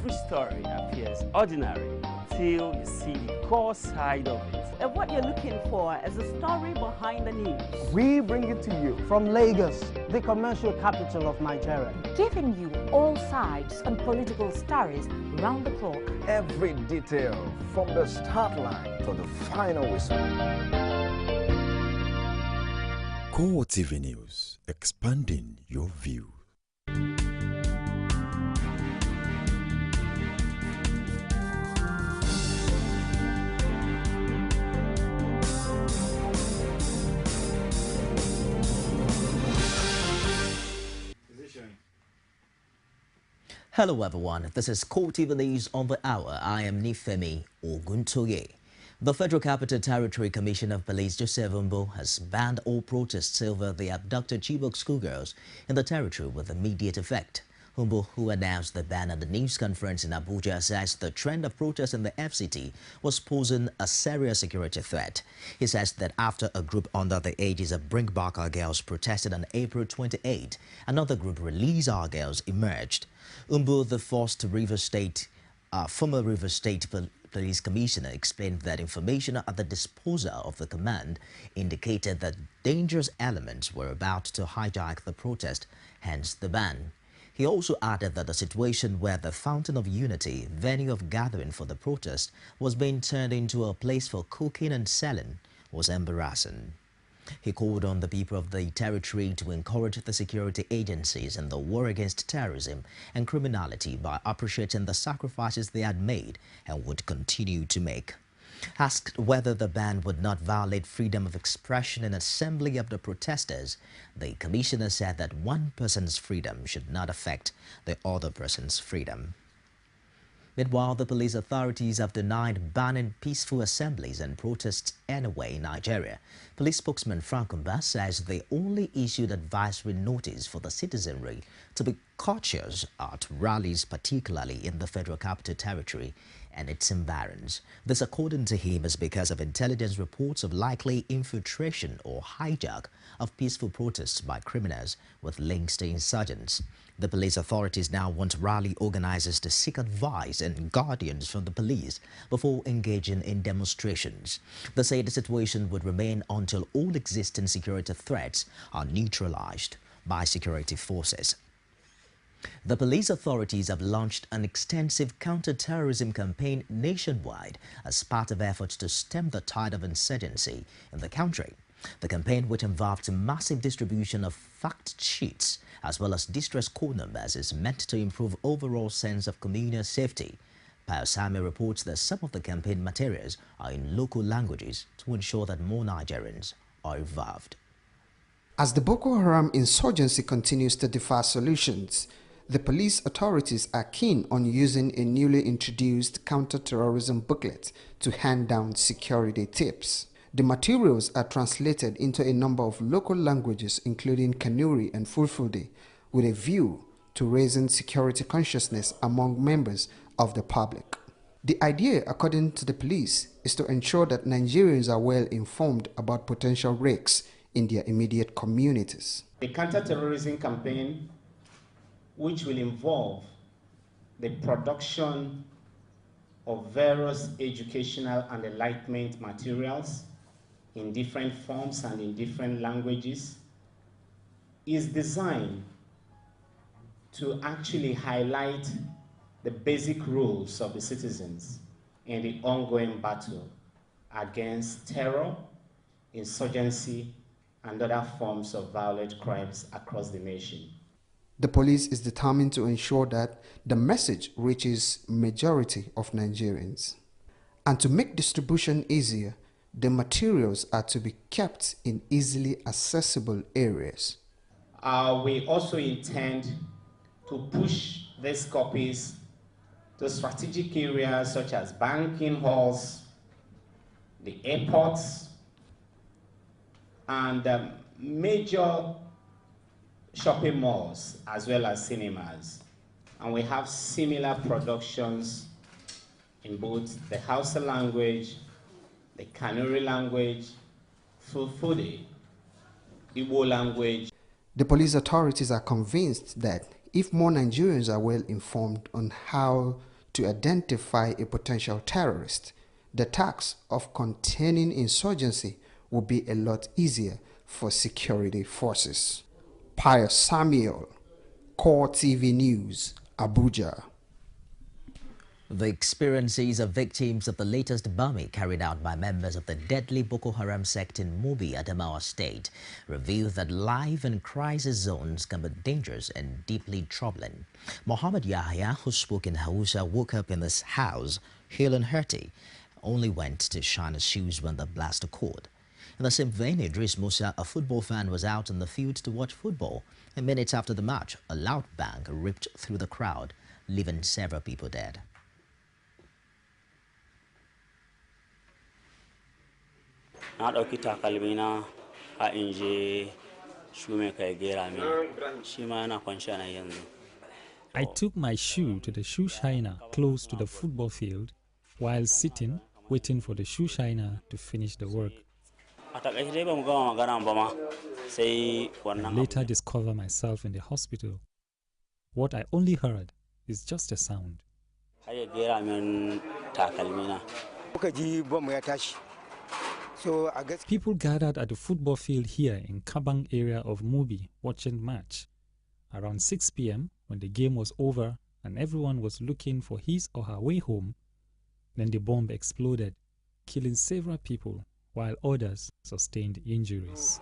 every story appears ordinary till you see the core side of it. And what you're looking for is the story behind the news. We bring it to you from Lagos, the commercial capital of Nigeria. Giving you all sides and political stories round the clock. Every detail from the start line to the final whistle. CoreTV News, expanding your view. Hello everyone, this is CoreTV News on the hour. I am Nifemi Oguntoye. The Federal Capital Territory Commissioner of Police Joseph Umbo has banned all protests over the abducted Chibok schoolgirls in the territory with immediate effect. Umbo, who announced the ban at the news conference in Abuja, says the trend of protests in the FCT was posing a serious security threat. He says that after a group under the aegis of Bring Back Our Girls protested on April 28, another group, Release Our Girls, emerged. Umbo, the former River State Police Commissioner, explained that information at the disposal of the command indicated that dangerous elements were about to hijack the protest, hence the ban. He also added that the situation where the Fountain of Unity, venue of gathering for the protest, was being turned into a place for cooking and selling was embarrassing. He called on the people of the territory to encourage the security agencies in the war against terrorism and criminality by appreciating the sacrifices they had made and would continue to make. Asked whether the ban would not violate freedom of expression and assembly of the protesters, the commissioner said that one person's freedom should not affect the other person's freedom. Meanwhile, the police authorities have denied banning peaceful assemblies and protests anyway in Nigeria. Police spokesman Frank Umba says they only issued advisory notice for the citizenry to be cautious at rallies, particularly in the Federal Capital Territory and its environs. This, according to him, is because of intelligence reports of likely infiltration or hijack of peaceful protests by criminals with links to insurgents. The police authorities now want rally organizers to seek advice and guidance from the police before engaging in demonstrations. They say the situation would remain until all existing security threats are neutralized by security forces. The police authorities have launched an extensive counter-terrorism campaign nationwide as part of efforts to stem the tide of insurgency in the country. The campaign, which involved a massive distribution of fact sheets as well as distress code numbers, is meant to improve overall sense of communal safety. Payosami reports that some of the campaign materials are in local languages to ensure that more Nigerians are involved. As the Boko Haram insurgency continues to defy solutions, the police authorities are keen on using a newly introduced counter-terrorism booklet to hand down security tips. The materials are translated into a number of local languages, including Kanuri and Fulfulde, with a view to raising security consciousness among members of the public. The idea, according to the police, is to ensure that Nigerians are well informed about potential risks in their immediate communities. The counter-terrorism campaign, which will involve the production of various educational and enlightenment materials in different forms and in different languages, is designed to actually highlight the basic rules of the citizens in the ongoing battle against terror, insurgency, and other forms of violent crimes across the nation. The police is determined to ensure that the message reaches majority of Nigerians. And to make distribution easier, the materials are to be kept in easily accessible areas. We also intend to push these copies to strategic areas such as banking halls, the airports, and major shopping malls, as well as cinemas. And we have similar productions in both the Hausa language, the Kanuri language, Fulfulde, Igbo language. The police authorities are convinced that if more Nigerians are well informed on how to identify a potential terrorist, the task of containing insurgency will be a lot easier for security forces. Pius Samuel, CoreTV News, Abuja. The experiences of victims of the latest bombing carried out by members of the deadly Boko Haram sect in Mubi, Adamawa State, reveal that life in crisis zones can be dangerous and deeply troubling. Mohammed Yahya, who spoke in Hausa, woke up in this house, hale and hearty, only went to shine his shoes when the blast occurred. In the same vein, Idris Musa, a football fan, was out in the field to watch football. And minutes after the match, a loud bang ripped through the crowd, leaving several people dead. Na ɗauki takalmina a inje shume kai gera mini shi ma yana kwanciya nan yanzu. I took my shoe to the shoe shiner close to the football field while sitting, waiting for the shoe shiner to finish the work. I later discovered myself in the hospital. What I only heard is just a sound. People gathered at the football field here in Kabang area of Mubi watching match. Around 6 p.m. when the game was over and everyone was looking for his or her way home, then the bomb exploded, killing several people while others sustained injuries.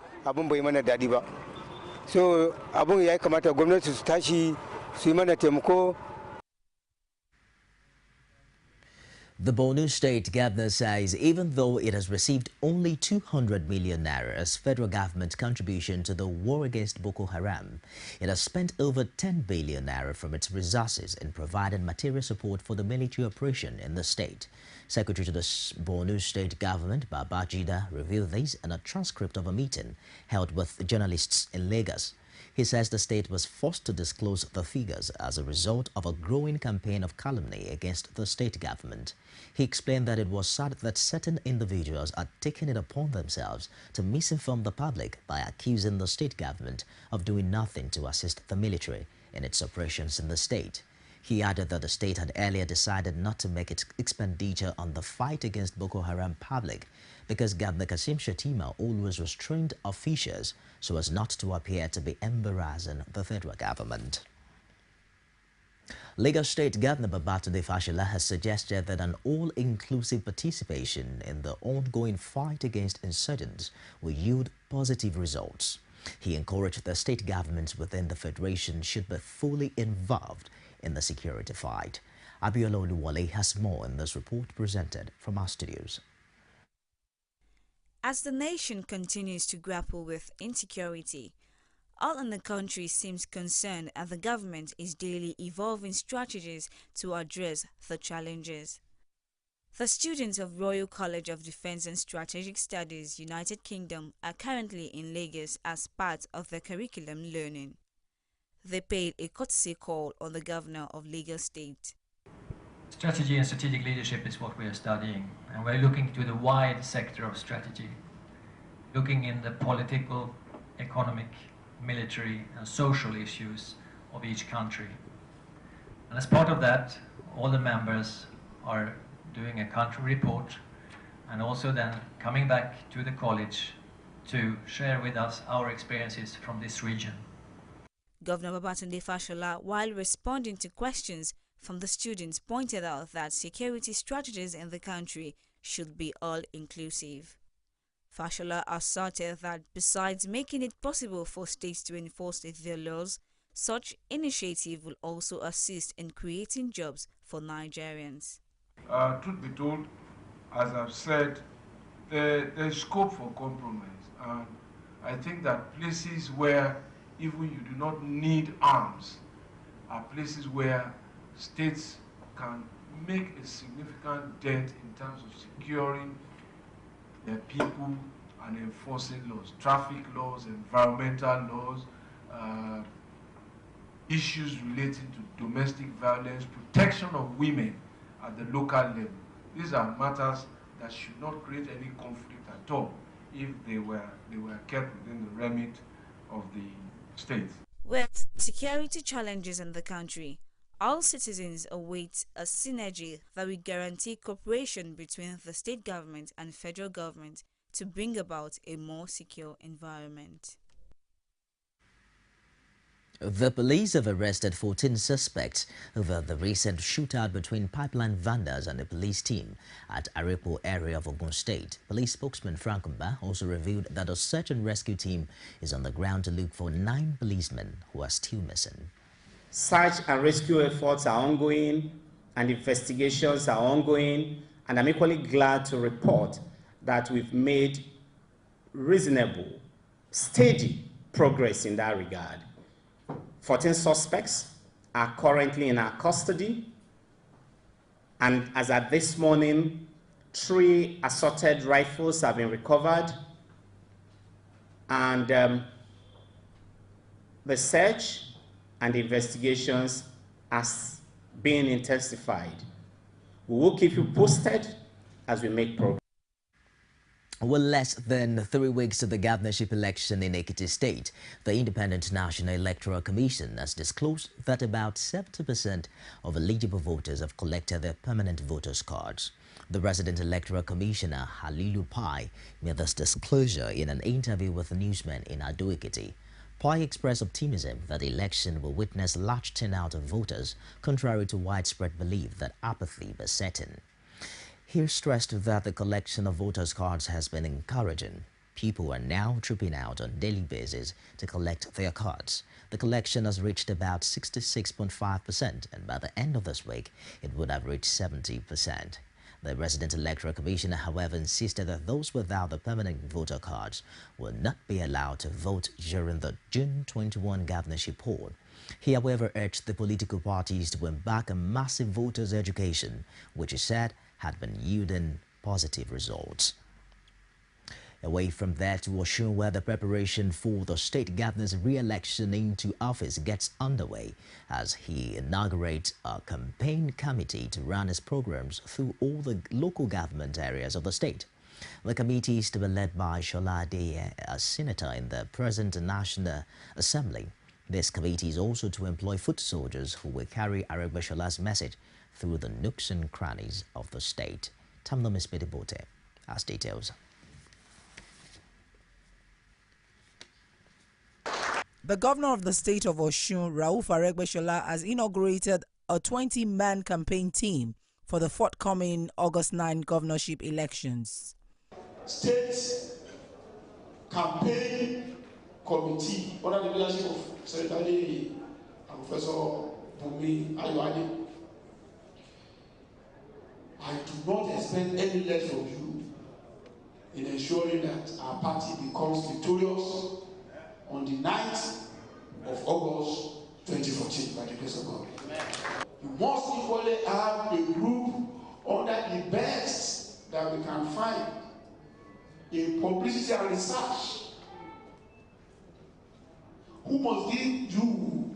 The Borno State Governor says even though it has received only 200 million naira as federal government contribution to the war against Boko Haram, it has spent over 10 billion naira from its resources in providing material support for the military operation in the state. Secretary to the Borno State Government, Babajida, revealed this in a transcript of a meeting held with journalists in Lagos. He says the state was forced to disclose the figures as a result of a growing campaign of calumny against the state government. He explained that it was sad that certain individuals are taking it upon themselves to misinform the public by accusing the state government of doing nothing to assist the military in its operations in the state. He added that the state had earlier decided not to make its expenditure on the fight against Boko Haram public because Governor Kasim Shettima always restrained officials so as not to appear to be embarrassing the federal government. Lagos State Governor Babatunde Fashola has suggested that an all-inclusive participation in the ongoing fight against insurgents will yield positive results. He encouraged the state governments within the federation should be fully involved in the security fight. Abiola Oluwole has more in this report presented from our studios. As the nation continues to grapple with insecurity, all in the country seems concerned and the government is daily evolving strategies to address the challenges. The students of Royal College of Defense and Strategic Studies, United Kingdom, are currently in Lagos as part of their curriculum learning. They paid a courtesy call on the governor of Lagos State. Strategy and strategic leadership is what we are studying, and we're looking to the wide sector of strategy, looking in the political, economic, military and social issues of each country. And as part of that, all the members are doing a country report and also then coming back to the college to share with us our experiences from this region. Governor Babatunde Fashola, while responding to questions from the students, pointed out that security strategies in the country should be all-inclusive. Fashola asserted that besides making it possible for states to enforce their laws, such initiative will also assist in creating jobs for Nigerians. Truth be told, as I've said, there's scope for compromise. And I think that places where even you do not need arms are places where states can make a significant dent in terms of securing their people and enforcing laws, traffic laws, environmental laws, issues relating to domestic violence, protection of women at the local level. These are matters that should not create any conflict at all if they were kept within the remit of the state. With security challenges in the country, All citizens await a synergy that will guarantee cooperation between the state government and federal government to bring about a more secure environment. The police have arrested 14 suspects over the recent shootout between pipeline vendors and the police team at Arepo area of Ogun State. Police spokesman Frank Mba also revealed that a search and rescue team is on the ground to look for 9 policemen who are still missing. Search and rescue efforts are ongoing and investigations are ongoing, and I'm equally glad to report that we've made reasonable, steady progress in that regard. 14 suspects are currently in our custody, and as at this morning, 3 assorted rifles have been recovered, and the search and investigations has been intensified. We will keep you posted as we make progress. Well, less than 3 weeks to the governorship election in Ekiti State, the Independent National Electoral Commission has disclosed that about 70% of eligible voters have collected their permanent voters' cards. The Resident Electoral Commissioner, Halilu Pai, made this disclosure in an interview with newsmen in Ado Ekiti. Pai expressed optimism that the election will witness large turnout of voters, contrary to widespread belief that apathy was setting. He stressed that the collection of voters' cards has been encouraging. People are now trooping out on a daily basis to collect their cards. The collection has reached about 66.5%, and by the end of this week, it would have reached 70%. The Resident Electoral Commissioner, however, insisted that those without the permanent voter cards will not be allowed to vote during the June 21 governorship poll. He, however, urged the political parties to embark on massive voters' education, which he said had been yielding positive results. Away from there to Osun, where the preparation for the state governor's re-election into office gets underway as he inaugurates a campaign committee to run his programs through all the local government areas of the state. The committee is to be led by Shola Adeye, a senator in the present National Assembly. This committee is also to employ foot soldiers who will carry Aregbeshola's message through the nooks and crannies of the state. Tamno Mispedibote has details. The governor of the state of Osun, Rauf Aregbesola, has inaugurated a 20-man campaign team for the forthcoming August 9 governorship elections. State campaign committee under the leadership of Senator Adeye and Professor Bumi Ayoade. I do not expect any less from you in ensuring that our party becomes victorious on the 9th of August 2014 by the grace of God. You must equally have a group under the best that we can find in publicity and research who must give you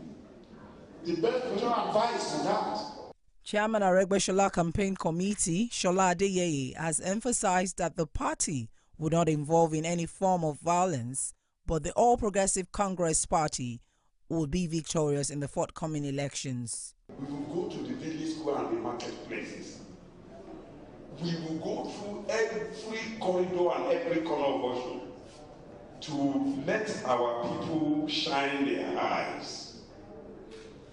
the best professional advice on that. Chairman Aregbesola Campaign Committee, Shola Adeye, has emphasized that the party would not involve in any form of violence, but the All Progressive Congress Party will be victorious in the forthcoming elections. We will go to the village square and the marketplaces. We will go through every corridor and every corner of Osun to let our people shine their eyes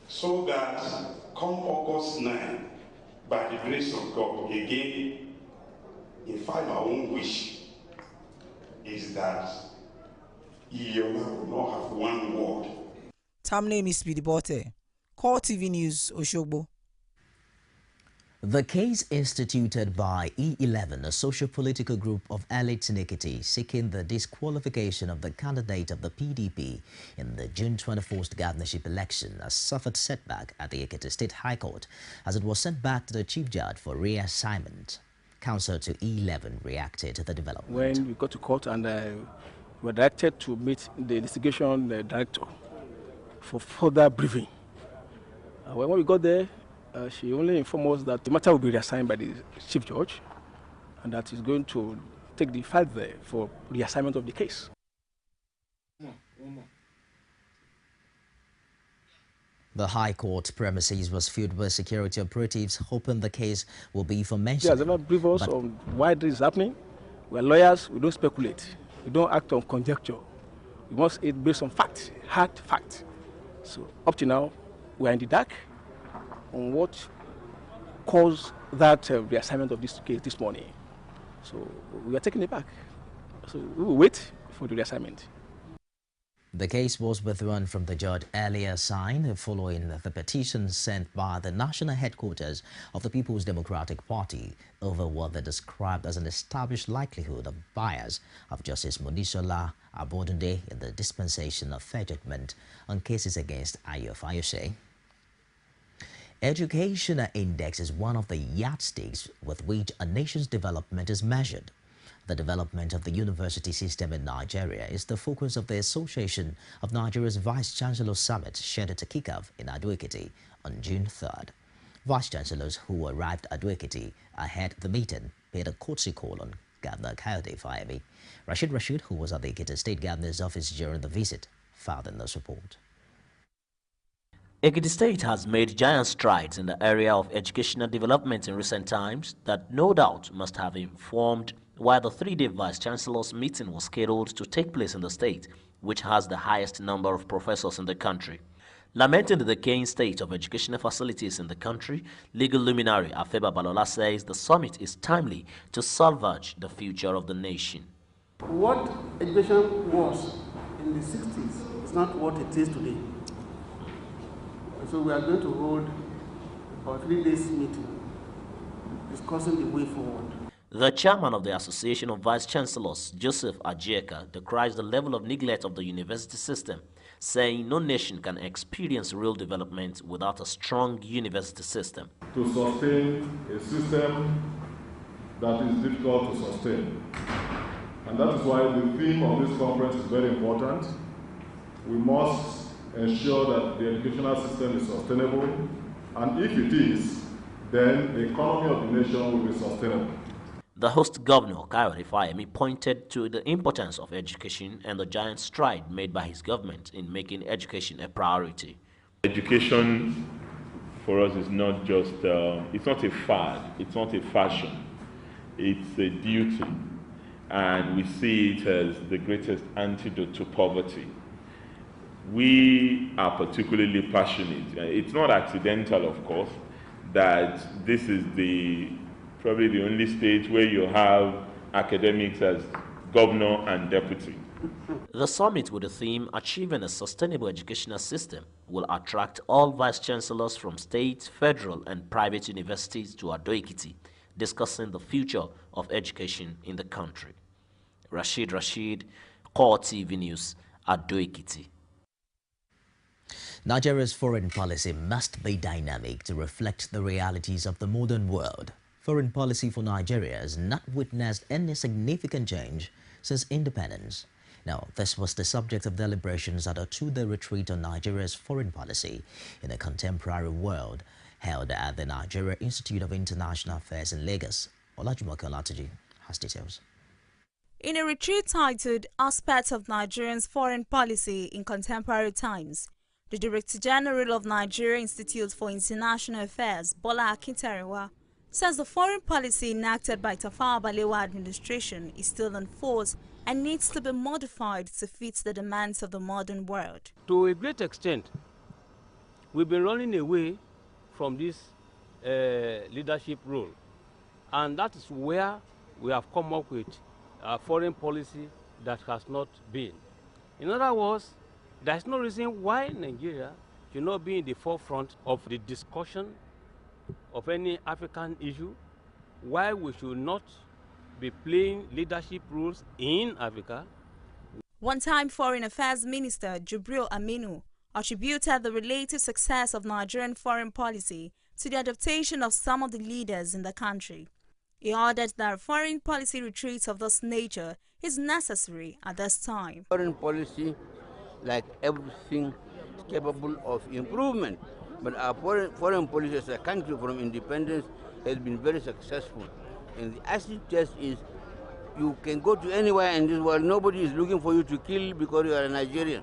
so that come August 9, by the grace of God, again, in fact, our own wish is that Iyola will not have one word. Tamne Mispedibote, CoreTV News, Oshogbo. The case instituted by E11, a socio-political group of elites in Ekiti, seeking the disqualification of the candidate of the PDP in the June 24th governorship election, has suffered setback at the Ekiti State High Court as it was sent back to the Chief Judge for reassignment. Counsel to E11 reacted to the development. When we got to court and we were directed to meet the investigation director for further briefing. When we got there, she only informed us that the matter will be reassigned by the Chief Judge and that he's going to take the file there for reassignment of the case. The High Court premises was filled with security operatives, hoping the case will be for mention. There's never briefed us on why this is happening. We're lawyers, we don't speculate. We don't act on conjecture. We must act based on facts, hard facts. So up to now, we're in the dark on what caused that reassignment of this case this morning. So we are taking it back. So we will wait for the reassignment. The case was withdrawn from the judge earlier signed following the petition sent by the national headquarters of the People's Democratic Party over what they described as an established likelihood of bias of Justice Monisola Abodunde in the dispensation of fair judgment on cases against Ayo Fayose. Education Index is one of the yardsticks with which a nation's development is measured. The development of the university system in Nigeria is the focus of the Association of Nigeria's Vice-Chancellor Summit scheduled to kick off in Ado-Ekiti on June 3rd. Vice-Chancellors who arrived at Ado-Ekiti ahead of the meeting paid a courtesy call on Governor Kayode Fayemi. Rashid, who was at the Ekiti State Governor's office during the visit, filed in this report. Ekiti State has made giant strides in the area of educational development in recent times that no doubt must have informed why the three-day Vice-Chancellor's meeting was scheduled to take place in the state, which has the highest number of professors in the country. Lamenting the decaying state of educational facilities in the country, legal luminary Afeba Balola says the summit is timely to salvage the future of the nation. What education was in the 60s is not what it is today. So we are going to hold our 3 days meeting discussing the way forward. The chairman of the Association of Vice-Chancellors, Joseph Ajeka, decries the level of neglect of the university system, saying no nation can experience real development without a strong university system. To sustain a system that is difficult to sustain. And that is why the theme of this conference is very important. We must ensure that the educational system is sustainable, and if it is, then the economy of the nation will be sustainable. The host governor, Kayode Fayemi, pointed to the importance of education and the giant stride made by his government in making education a priority. Education for us is not just, it's not a fad, it's not a fashion, it's a duty. And we see it as the greatest antidote to poverty. We are particularly passionate. It's not accidental, of course, that this is probably the only state where you have academics as governor and deputy. The summit with the theme Achieving a Sustainable Educational System will attract all vice-chancellors from state, federal and private universities to Ado-Ekiti, discussing the future of education in the country. Rashid, CoreTV News, Ado-Ekiti. Nigeria's foreign policy must be dynamic to reflect the realities of the modern world. Foreign policy for Nigeria has not witnessed any significant change since independence. Now, this was the subject of deliberations at a two-day retreat on Nigeria's foreign policy in a contemporary world held at the Nigeria Institute of International Affairs in Lagos. Olajumoke Olatuji has details. In a retreat titled Aspects of Nigeria's Foreign Policy in Contemporary Times, the Director General of Nigeria Institute for International Affairs, Bola Akintarewa, says the foreign policy enacted by Tafawa Balewa administration is still in force and needs to be modified to fit the demands of the modern world. To a great extent, we've been running away from this leadership role, and that is where we have come up with a foreign policy that has not been. In other words, there's no reason why Nigeria should not be in the forefront of the discussion of any African issue, why we should not be playing leadership roles in Africa. One-time Foreign Affairs Minister Jubril Aminu attributed the relative success of Nigerian foreign policy to the adaptation of some of the leaders in the country. He added that a foreign policy retreat of this nature is necessary at this time. Foreign policy, like everything, is capable of improvement. But our foreign policy as a country from independence has been very successful. And the acid test is you can go to anywhere in this world, nobody is looking for you to kill because you are a Nigerian.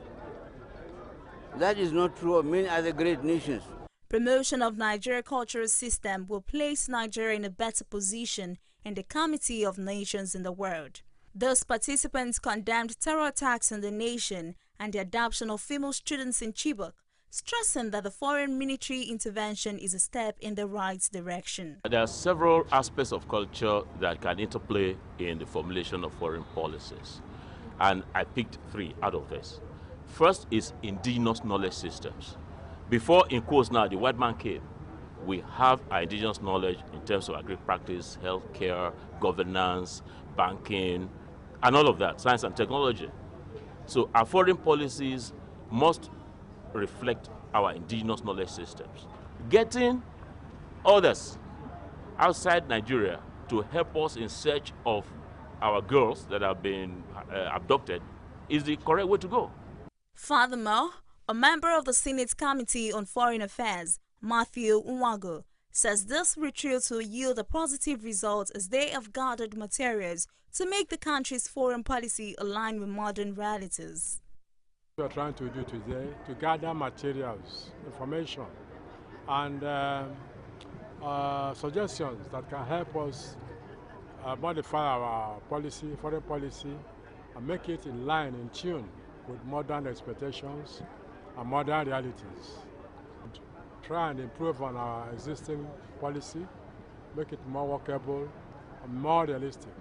That is not true of many other great nations. Promotion of Nigeria's cultural system will place Nigeria in a better position in the Committee of Nations in the world. Those participants condemned terror attacks on the nation and the adoption of female students in Chibok, stressing that the foreign military intervention is a step in the right direction. There are several aspects of culture that can interplay in the formulation of foreign policies, and I picked 3 out of this. First is indigenous knowledge systems. Before, in quotes now, the white man came, we have our indigenous knowledge in terms of agri practice, healthcare, governance, banking, and all of that, science and technology. So our foreign policies must reflect our indigenous knowledge systems. Getting others outside Nigeria to help us in search of our girls that have been abducted is the correct way to go. Furthermore, a member of the Senate Committee on Foreign Affairs, Matthew Nwago, says this retreat will yield a positive result as they have gathered materials to make the country's foreign policy align with modern realities. We are trying to do today to gather materials, information, and suggestions that can help us modify our policy, foreign policy, and make it in line, in tune with modern expectations and modern realities. And try and improve on our existing policy, make it more workable, and more realistic,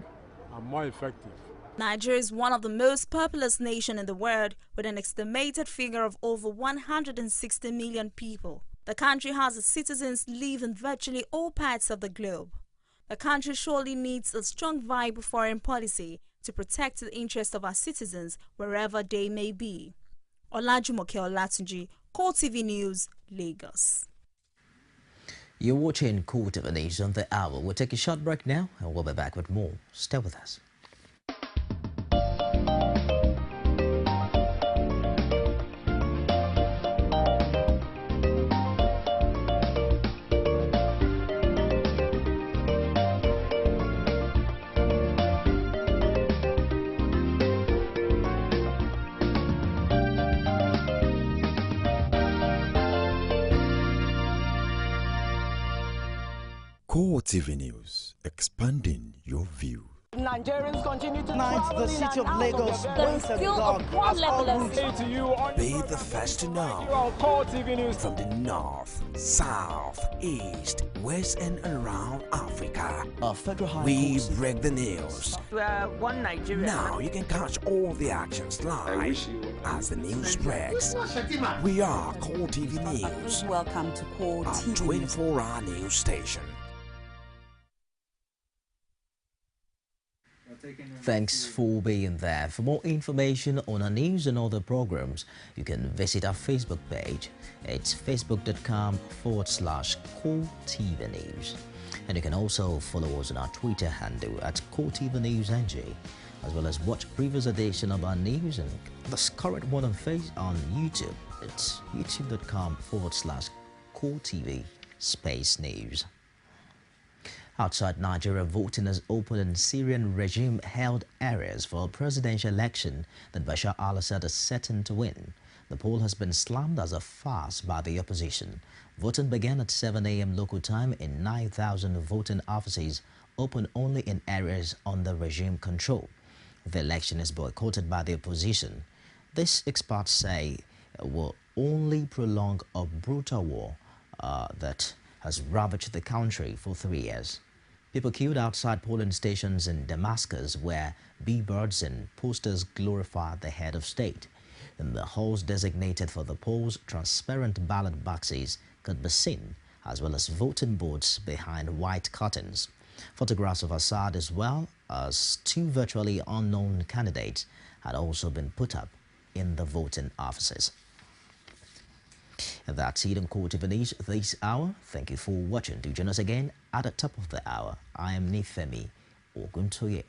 and more effective. Nigeria is one of the most populous nations in the world, with an estimated figure of over 160 million people. The country has its citizens live in virtually all parts of the globe. The country surely needs a strong, viable foreign policy to protect the interests of our citizens wherever they may be. Olajumoke Olatunji, CoreTV News, Lagos. You're watching CoreTV News on the hour. We'll take a short break now and we'll be back with more. Stay with us. CoreTV News, expanding your view. Nigerians continue to the city of Lagos once again. Be the first to know from the north, south, east, west, and around Africa. We break the news. One Nigeria. Now you can catch all the actions live as the news breaks. We are CoreTV News. Welcome to CoreTV, a 24-hour news station. Thanks for being there. For more information on our news and other programs, you can visit our Facebook page. It's facebook.com/CoreTV News. And you can also follow us on our Twitter handle at CoreTV News NG, as well as watch previous edition of our news and the current one on YouTube. It's youtube.com/CoreTV News. Outside Nigeria, voting has opened in Syrian regime-held areas for a presidential election that Bashar al-Assad is certain to win. The poll has been slammed as a farce by the opposition. Voting began at 7 a.m. local time in 9,000 voting offices, open only in areas under regime control. The election is boycotted by the opposition. This, experts say, will only prolong a brutal war that has ravaged the country for 3 years. People queued outside polling stations in Damascus where billboards and posters glorify the head of state. In the halls designated for the polls, transparent ballot boxes could be seen, as well as voting booths behind white curtains. Photographs of Assad, as well as 2 virtually unknown candidates, had also been put up in the voting offices. And that's it on CoreTV News this hour. Thank you for watching. Do join us again at the top of the hour. I am Nifemi Oguntoye.